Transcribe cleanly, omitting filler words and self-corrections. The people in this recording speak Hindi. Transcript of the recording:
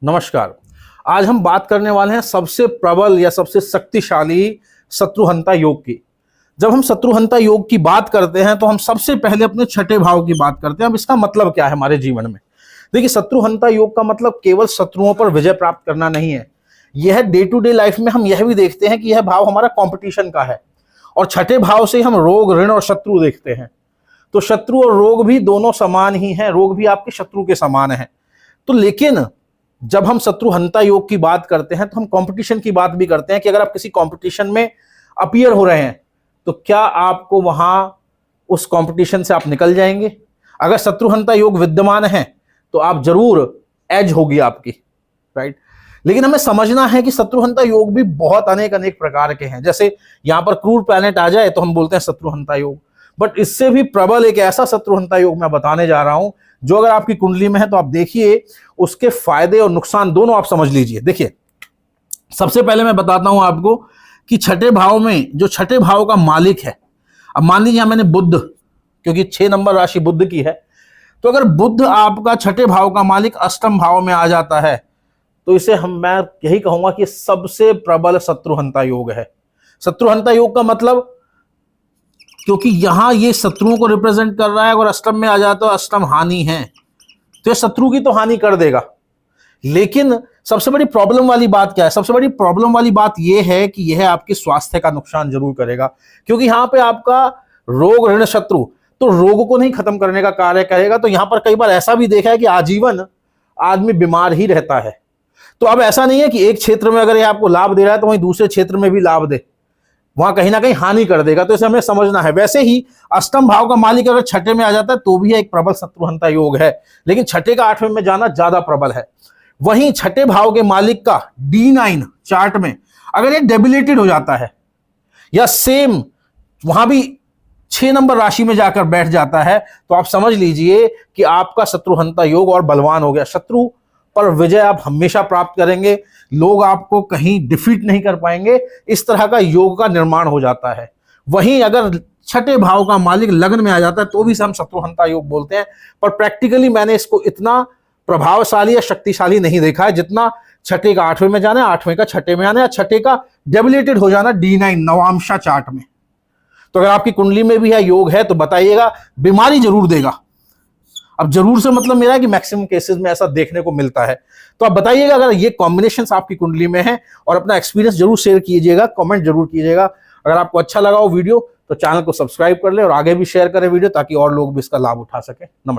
नमस्कार। आज हम बात करने वाले हैं सबसे प्रबल या सबसे शक्तिशाली शत्रुहंता योग की। जब हम शत्रुहंता योग की बात करते हैं तो हम सबसे पहले अपने छठे भाव की बात करते हैं। अब इसका मतलब क्या है हमारे जीवन में? देखिए, शत्रुहंता योग का मतलब केवल शत्रुओं पर विजय प्राप्त करना नहीं है। यह डे टू डे लाइफ में हम यह भी देखते हैं कि यह भाव हमारा कंपटीशन का है, और छठे भाव से हम रोग, ऋण और शत्रु देखते हैं। तो शत्रु और रोग भी दोनों समान ही हैं, रोग भी आपके शत्रु के समान है। तो लेकिन जब हम शत्रुहंता योग की बात करते हैं तो हम कंपटीशन की बात भी करते हैं कि अगर आप किसी कंपटीशन में अपीयर हो रहे हैं तो क्या आपको वहां उस कंपटीशन से आप निकल जाएंगे? अगर शत्रुहंता योग विद्यमान है तो आप जरूर एज होगी आपकी, राइट। लेकिन हमें समझना है कि शत्रुहंता योग भी बहुत अनेक अनेक प्रकार के हैं। जैसे यहां पर क्रूर प्लैनेट आ जाए तो हम बोलते हैं शत्रुहंता योग, बट इससे भी प्रबल एक ऐसा शत्रुहंता योग मैं बताने जा रहा हूं जो अगर आपकी कुंडली में है तो आप देखिए उसके फायदे और नुकसान दोनों आप समझ लीजिए। देखिए, सबसे पहले मैं बताता हूं आपको कि छठे भाव में जो छठे भाव का मालिक है, अब मान लीजिए मैंने बुध, क्योंकि 6 नंबर राशि बुध की है, तो अगर बुध आपका छठे भाव का मालिक अष्टम भाव में आ जाता है तो इसे मैं यही कहूंगा कि सबसे प्रबल शत्रुहंता योग है। शत्रुहंता योग का मतलब, क्योंकि यहां ये शत्रुओं को रिप्रेजेंट कर रहा है, अगर अष्टम में आ जाता है अष्टम हानि है तो ये शत्रु की तो हानि कर देगा। लेकिन सबसे बड़ी प्रॉब्लम वाली बात क्या है? सबसे बड़ी प्रॉब्लम वाली बात यह है कि यह आपके स्वास्थ्य का नुकसान जरूर करेगा, क्योंकि यहां पे आपका रोग, ऋण, शत्रु तो रोग को नहीं खत्म करने का कार्य करेगा। तो यहां पर कई बार ऐसा भी देखा है कि आजीवन आदमी बीमार ही रहता है। तो अब ऐसा नहीं है कि एक क्षेत्र में अगर ये आपको लाभ दे रहा है तो वहीं दूसरे क्षेत्र में भी लाभ दे, वहां कहीं ना कहीं हानि कर देगा। तो इसे हमें समझना है। वैसे ही अष्टम भाव का मालिक अगर छठे में आ जाता है तो भी एक प्रबल शत्रुहंता योग है, लेकिन छठे का 8वें में जाना ज्यादा प्रबल है। वहीं छठे भाव के मालिक का D9 चार्ट में अगर ये डेबिलिटेड हो जाता है या सेम वहां भी 6 नंबर राशि में जाकर बैठ जाता है तो आप समझ लीजिए कि आपका शत्रुहंता योग और बलवान हो गया। शत्रु पर विजय आप हमेशा प्राप्त करेंगे, लोग आपको कहीं डिफीट नहीं कर पाएंगे, इस तरह का योग का निर्माण हो जाता है। वहीं अगर छठे भाव का मालिक लग्न में आ जाता है तो भी हम शत्रुहंता योग बोलते हैं, पर प्रैक्टिकली मैंने इसको इतना प्रभावशाली या शक्तिशाली नहीं देखा है जितना छठे का 8वें में जाना, 8वें का छठे में आना, या छठे का डेबिलिटेड हो जाना D9 नवांशा चार्ट में। तो अगर आपकी कुंडली में भी है योग है तो बताइएगा, बीमारी जरूर देगा। अब जरूर से मतलब मेरा है कि मैक्सिमम केसेस में ऐसा देखने को मिलता है। तो आप बताइएगा अगर ये कॉम्बिनेशंस आपकी कुंडली में है, और अपना एक्सपीरियंस जरूर शेयर कीजिएगा, कमेंट जरूर कीजिएगा। अगर आपको अच्छा लगा हो वीडियो तो चैनल को सब्सक्राइब कर ले और आगे भी शेयर करें वीडियो, ताकि और लोग भी इसका लाभ उठा सके। नमस्कार।